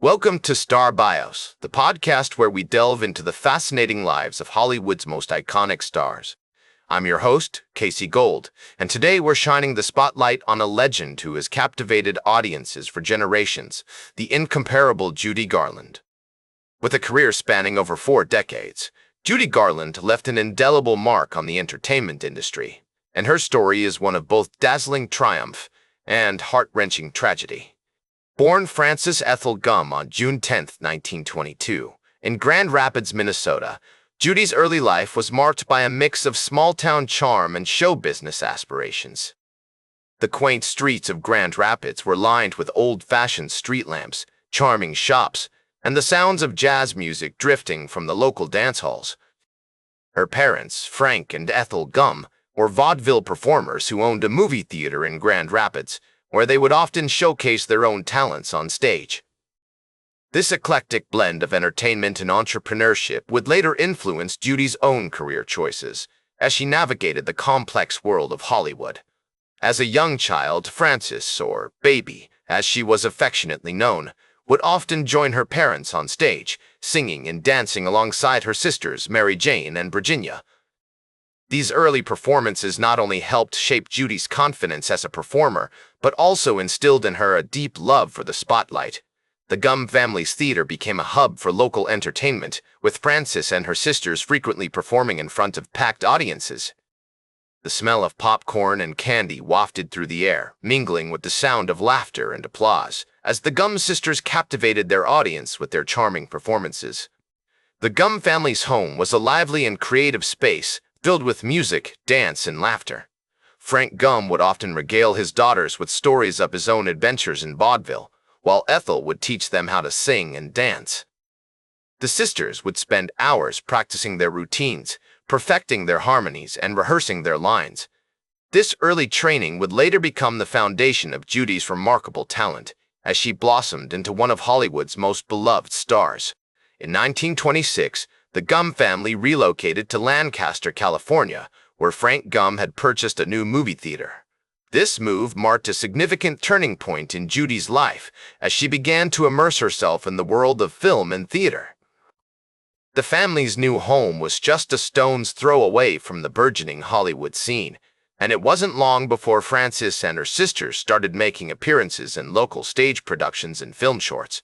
Welcome to Star Bios, the podcast where we delve into the fascinating lives of Hollywood's most iconic stars. I'm your host, Casey Gold, and today we're shining the spotlight on a legend who has captivated audiences for generations, the incomparable Judy Garland. With a career spanning over 4 decades, Judy Garland left an indelible mark on the entertainment industry, and her story is one of both dazzling triumph and heart-wrenching tragedy. Born Frances Ethel Gumm on June 10, 1922, in Grand Rapids, Minnesota, Judy's early life was marked by a mix of small-town charm and show business aspirations. The quaint streets of Grand Rapids were lined with old-fashioned street lamps, charming shops, and the sounds of jazz music drifting from the local dance halls. Her parents, Frank and Ethel Gumm, were vaudeville performers who owned a movie theater in Grand Rapids, where they would often showcase their own talents on stage. This eclectic blend of entertainment and entrepreneurship would later influence Judy's own career choices as she navigated the complex world of Hollywood. As a young child, Frances, or Baby, as she was affectionately known, would often join her parents on stage, singing and dancing alongside her sisters Mary Jane and Virginia. These early performances not only helped shape Judy's confidence as a performer, but also instilled in her a deep love for the spotlight. The Gumm family's theater became a hub for local entertainment, with Frances and her sisters frequently performing in front of packed audiences. The smell of popcorn and candy wafted through the air, mingling with the sound of laughter and applause, as the Gumm sisters captivated their audience with their charming performances. The Gumm family's home was a lively and creative space, filled with music, dance, and laughter. Frank Gumm would often regale his daughters with stories of his own adventures in vaudeville, while Ethel would teach them how to sing and dance. The sisters would spend hours practicing their routines, perfecting their harmonies, and rehearsing their lines. This early training would later become the foundation of Judy's remarkable talent, as she blossomed into one of Hollywood's most beloved stars. In 1926, the Gumm family relocated to Lancaster, California, where Frank Gumm had purchased a new movie theater. This move marked a significant turning point in Judy's life as she began to immerse herself in the world of film and theater. The family's new home was just a stone's throw away from the burgeoning Hollywood scene, and it wasn't long before Frances and her sisters started making appearances in local stage productions and film shorts.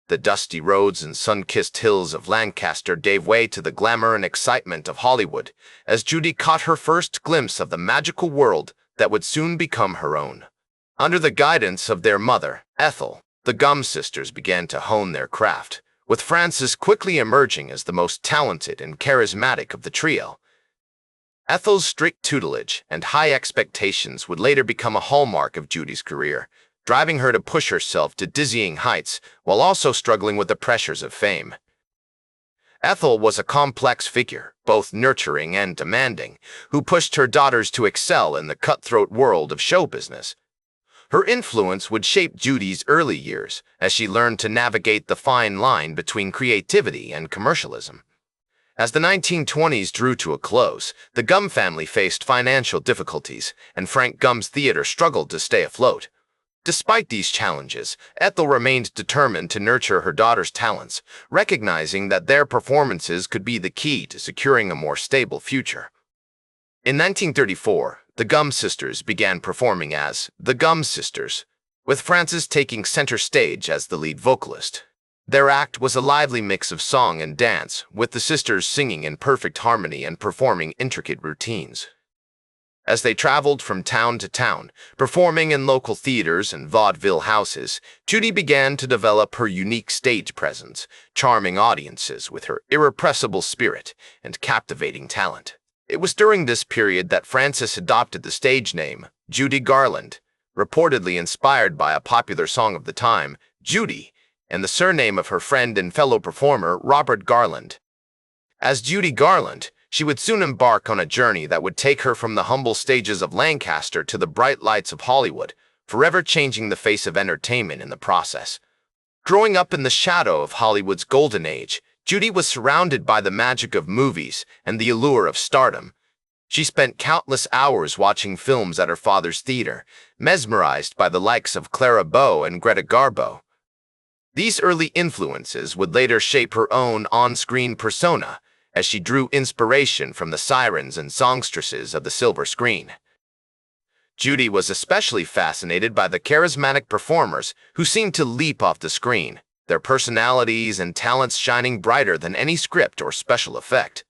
The dusty roads and sun-kissed hills of Lancaster gave way to the glamour and excitement of Hollywood, as Judy caught her first glimpse of the magical world that would soon become her own. Under the guidance of their mother, Ethel, the Gumm sisters began to hone their craft, with Frances quickly emerging as the most talented and charismatic of the trio. Ethel's strict tutelage and high expectations would later become a hallmark of Judy's career, driving her to push herself to dizzying heights while also struggling with the pressures of fame. Ethel was a complex figure, both nurturing and demanding, who pushed her daughters to excel in the cutthroat world of show business. Her influence would shape Judy's early years as she learned to navigate the fine line between creativity and commercialism. As the 1920s drew to a close, the Gumm family faced financial difficulties, and Frank Gumm's theater struggled to stay afloat. Despite these challenges, Ethel remained determined to nurture her daughter's talents, recognizing that their performances could be the key to securing a more stable future. In 1934, the Gumm sisters began performing as the Gumm Sisters, with Frances taking center stage as the lead vocalist. Their act was a lively mix of song and dance, with the sisters singing in perfect harmony and performing intricate routines. As they traveled from town to town, performing in local theaters and vaudeville houses, Judy began to develop her unique stage presence, charming audiences with her irrepressible spirit and captivating talent. It was during this period that Frances adopted the stage name, Judy Garland, reportedly inspired by a popular song of the time, Judy, and the surname of her friend and fellow performer, Robert Garland. As Judy Garland, she would soon embark on a journey that would take her from the humble stages of Lancaster to the bright lights of Hollywood, forever changing the face of entertainment in the process. Growing up in the shadow of Hollywood's golden age, Judy was surrounded by the magic of movies and the allure of stardom. She spent countless hours watching films at her father's theater, mesmerized by the likes of Clara Bow and Greta Garbo. These early influences would later shape her own on-screen persona, as she drew inspiration from the sirens and songstresses of the silver screen. Judy was especially fascinated by the charismatic performers who seemed to leap off the screen, their personalities and talents shining brighter than any script or special effect.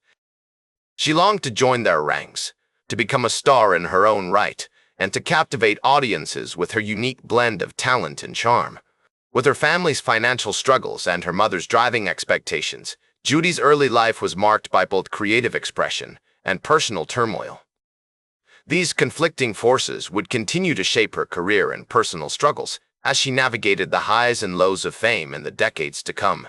She longed to join their ranks, to become a star in her own right, and to captivate audiences with her unique blend of talent and charm. With her family's financial struggles and her mother's driving expectations, Judy's early life was marked by both creative expression and personal turmoil. These conflicting forces would continue to shape her career and personal struggles as she navigated the highs and lows of fame in the decades to come.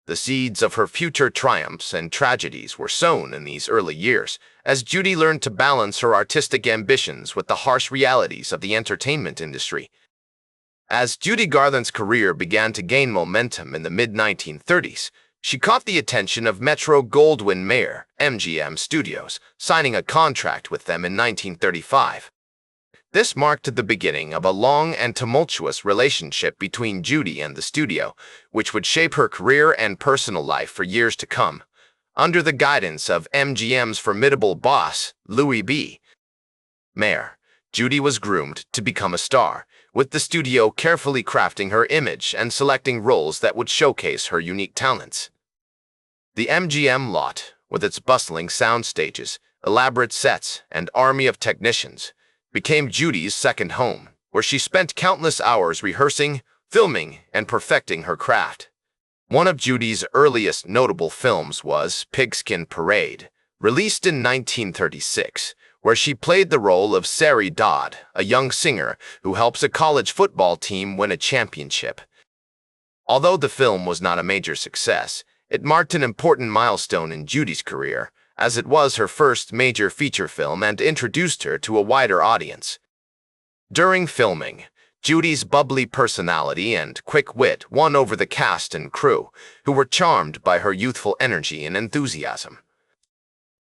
The seeds of her future triumphs and tragedies were sown in these early years, as Judy learned to balance her artistic ambitions with the harsh realities of the entertainment industry. As Judy Garland's career began to gain momentum in the mid-1930s, she caught the attention of Metro-Goldwyn-Mayer (MGM) Studios, signing a contract with them in 1935. This marked the beginning of a long and tumultuous relationship between Judy and the studio, which would shape her career and personal life for years to come. Under the guidance of MGM's formidable boss, Louis B. Mayer, Judy was groomed to become a star, with the studio carefully crafting her image and selecting roles that would showcase her unique talents. The MGM lot, with its bustling sound stages, elaborate sets, and army of technicians, became Judy's second home, where she spent countless hours rehearsing, filming, and perfecting her craft. One of Judy's earliest notable films was Pigskin Parade, released in 1936, where she played the role of Sari Dodd, a young singer who helps a college football team win a championship. Although the film was not a major success, it marked an important milestone in Judy's career, as it was her first major feature film and introduced her to a wider audience. During filming, Judy's bubbly personality and quick wit won over the cast and crew, who were charmed by her youthful energy and enthusiasm.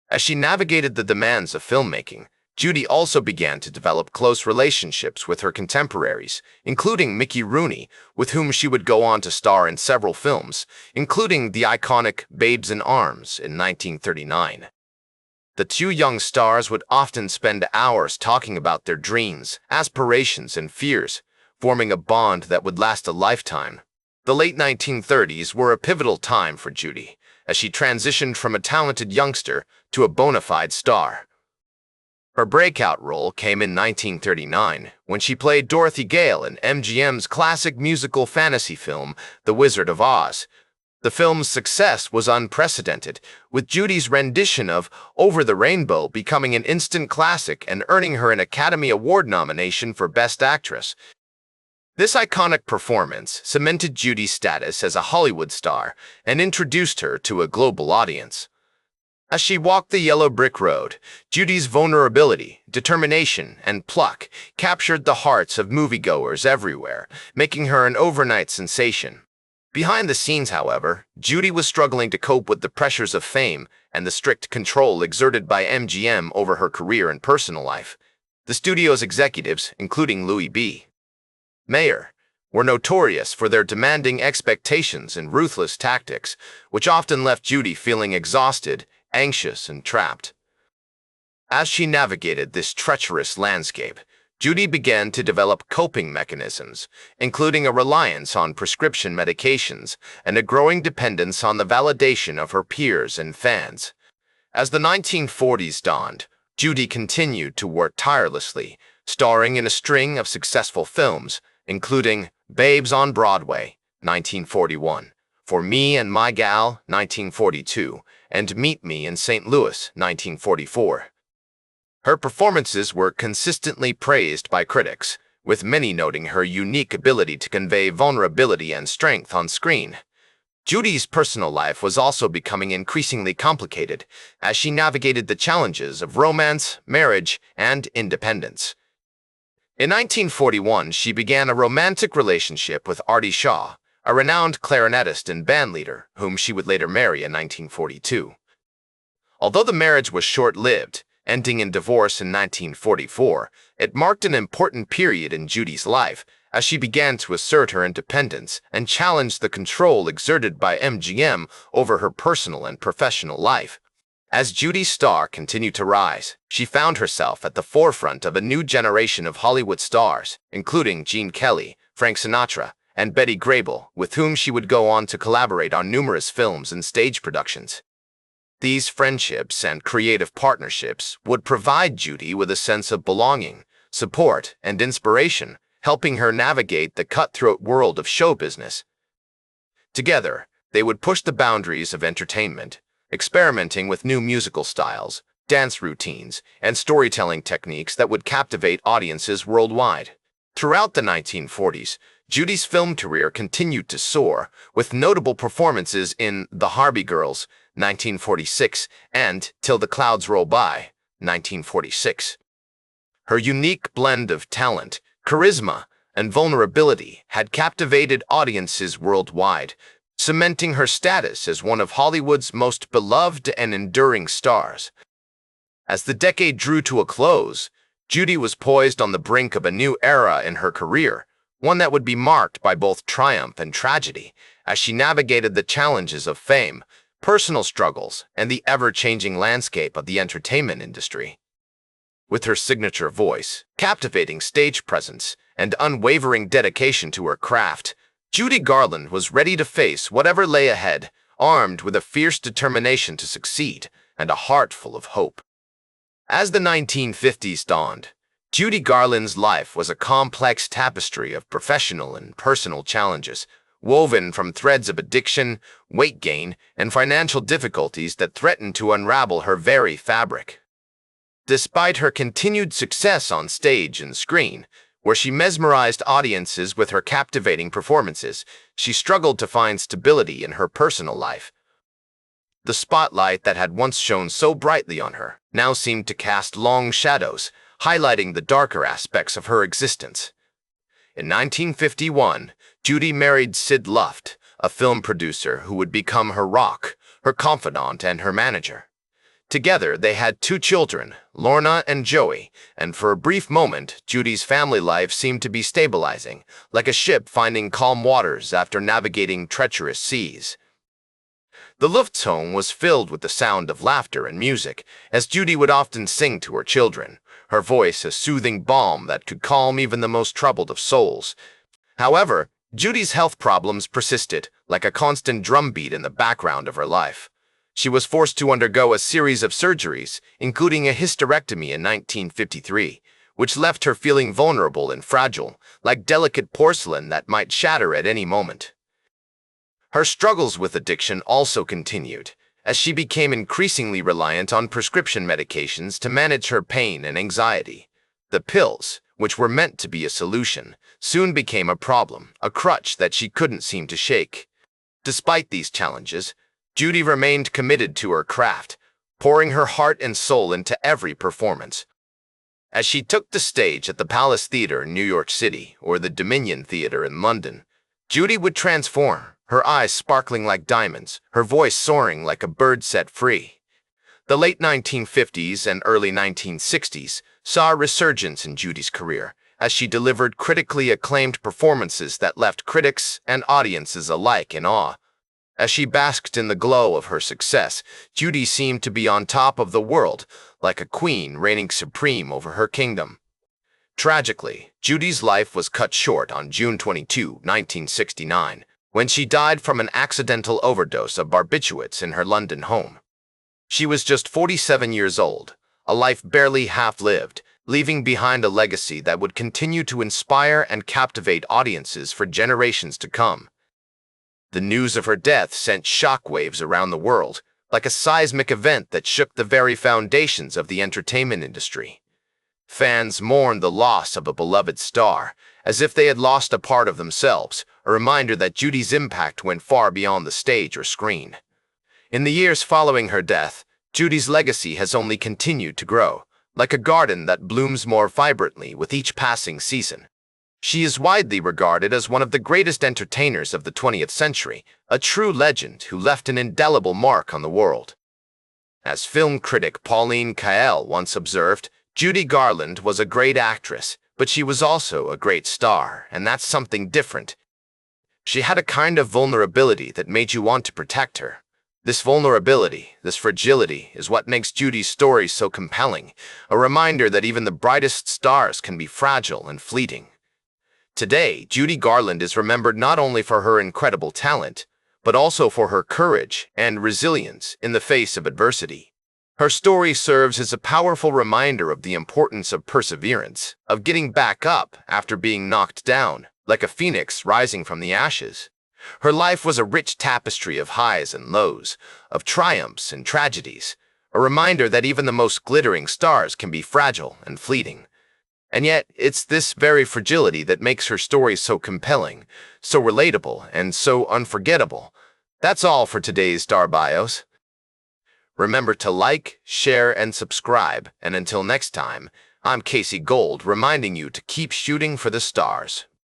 As she navigated the demands of filmmaking, Judy also began to develop close relationships with her contemporaries, including Mickey Rooney, with whom she would go on to star in several films, including the iconic Babes in Arms in 1939. The two young stars would often spend hours talking about their dreams, aspirations, and fears, forming a bond that would last a lifetime. The late 1930s were a pivotal time for Judy, as she transitioned from a talented youngster to a bona fide star. Her breakout role came in 1939, when she played Dorothy Gale in MGM's classic musical fantasy film, The Wizard of Oz. The film's success was unprecedented, with Judy's rendition of Over the Rainbow becoming an instant classic and earning her an Academy Award nomination for Best Actress. This iconic performance cemented Judy's status as a Hollywood star and introduced her to a global audience. As she walked the yellow brick road, Judy's vulnerability, determination, and pluck captured the hearts of moviegoers everywhere, making her an overnight sensation. Behind the scenes, however, Judy was struggling to cope with the pressures of fame and the strict control exerted by MGM over her career and personal life. The studio's executives, including Louis B. Mayer, were notorious for their demanding expectations and ruthless tactics, which often left Judy feeling exhausted, anxious, and trapped. As she navigated this treacherous landscape, Judy began to develop coping mechanisms, including a reliance on prescription medications and a growing dependence on the validation of her peers and fans. As the 1940s dawned, Judy continued to work tirelessly, starring in a string of successful films, including Babes on Broadway, 1941, For Me and My Gal, 1942, and Meet Me in St. Louis, 1944. Her performances were consistently praised by critics, with many noting her unique ability to convey vulnerability and strength on screen. Judy's personal life was also becoming increasingly complicated as she navigated the challenges of romance, marriage, and independence. In 1941, she began a romantic relationship with Artie Shaw, a renowned clarinetist and bandleader, whom she would later marry in 1942. Although the marriage was short-lived, ending in divorce in 1944, it marked an important period in Judy's life, as she began to assert her independence and challenge the control exerted by MGM over her personal and professional life. As Judy's star continued to rise, she found herself at the forefront of a new generation of Hollywood stars, including Gene Kelly, Frank Sinatra, and Betty Grable, with whom she would go on to collaborate on numerous films and stage productions. These friendships and creative partnerships would provide Judy with a sense of belonging, support, and inspiration, helping her navigate the cutthroat world of show business. Together, they would push the boundaries of entertainment, experimenting with new musical styles, dance routines, and storytelling techniques that would captivate audiences worldwide. Throughout the 1940s, Judy's film career continued to soar, with notable performances in The Harvey Girls, 1946, and Till the Clouds Roll By, 1946. Her unique blend of talent, charisma, and vulnerability had captivated audiences worldwide, cementing her status as one of Hollywood's most beloved and enduring stars. As the decade drew to a close, Judy was poised on the brink of a new era in her career, one that would be marked by both triumph and tragedy, as she navigated the challenges of fame, personal struggles, and the ever-changing landscape of the entertainment industry. With her signature voice, captivating stage presence, and unwavering dedication to her craft, Judy Garland was ready to face whatever lay ahead, armed with a fierce determination to succeed and a heart full of hope. As the 1950s dawned, Judy Garland's life was a complex tapestry of professional and personal challenges, woven from threads of addiction, weight gain, and financial difficulties that threatened to unravel her very fabric. Despite her continued success on stage and screen, where she mesmerized audiences with her captivating performances, she struggled to find stability in her personal life. The spotlight that had once shone so brightly on her now seemed to cast long shadows, highlighting the darker aspects of her existence. In 1951, Judy married Sid Luft, a film producer who would become her rock, her confidant, and her manager. Together, they had 2 children, Lorna and Joey, and for a brief moment, Judy's family life seemed to be stabilizing, like a ship finding calm waters after navigating treacherous seas. The Luft's home was filled with the sound of laughter and music, as Judy would often sing to her children, her voice a soothing balm that could calm even the most troubled of souls. However, Judy's health problems persisted, like a constant drumbeat in the background of her life. She was forced to undergo a series of surgeries, including a hysterectomy in 1953, which left her feeling vulnerable and fragile, like delicate porcelain that might shatter at any moment. Her struggles with addiction also continued, as she became increasingly reliant on prescription medications to manage her pain and anxiety. The pills, which were meant to be a solution, soon became a problem, a crutch that she couldn't seem to shake. Despite these challenges, Judy remained committed to her craft, pouring her heart and soul into every performance. As she took the stage at the Palace Theatre in New York City or the Dominion Theatre in London, Judy would transform, her eyes sparkling like diamonds, her voice soaring like a bird set free. The late 1950s and early 1960s saw a resurgence in Judy's career, as she delivered critically acclaimed performances that left critics and audiences alike in awe. As she basked in the glow of her success, Judy seemed to be on top of the world, like a queen reigning supreme over her kingdom. Tragically, Judy's life was cut short on June 22, 1969, when she died from an accidental overdose of barbiturates in her London home. She was just 47 years old, a life barely half-lived, leaving behind a legacy that would continue to inspire and captivate audiences for generations to come. The news of her death sent shockwaves around the world, like a seismic event that shook the very foundations of the entertainment industry. Fans mourned the loss of a beloved star, as if they had lost a part of themselves, a reminder that Judy's impact went far beyond the stage or screen. In the years following her death, Judy's legacy has only continued to grow, like a garden that blooms more vibrantly with each passing season. She is widely regarded as one of the greatest entertainers of the 20th century, a true legend who left an indelible mark on the world. As film critic Pauline Kael once observed, Judy Garland was a great actress, But she was also a great star, and that's something different. She had a kind of vulnerability that made you want to protect her. This vulnerability, this fragility, is what makes Judy's story so compelling, a reminder that even the brightest stars can be fragile and fleeting. Today, Judy Garland is remembered not only for her incredible talent, but also for her courage and resilience in the face of adversity. Her story serves as a powerful reminder of the importance of perseverance, of getting back up after being knocked down, like a phoenix rising from the ashes. Her life was a rich tapestry of highs and lows, of triumphs and tragedies, a reminder that even the most glittering stars can be fragile and fleeting. And yet, it's this very fragility that makes her story so compelling, so relatable, and so unforgettable. That's all for today's Star Bios. Remember to like, share, and subscribe, and until next time, I'm Casey Gold reminding you to keep shooting for the stars.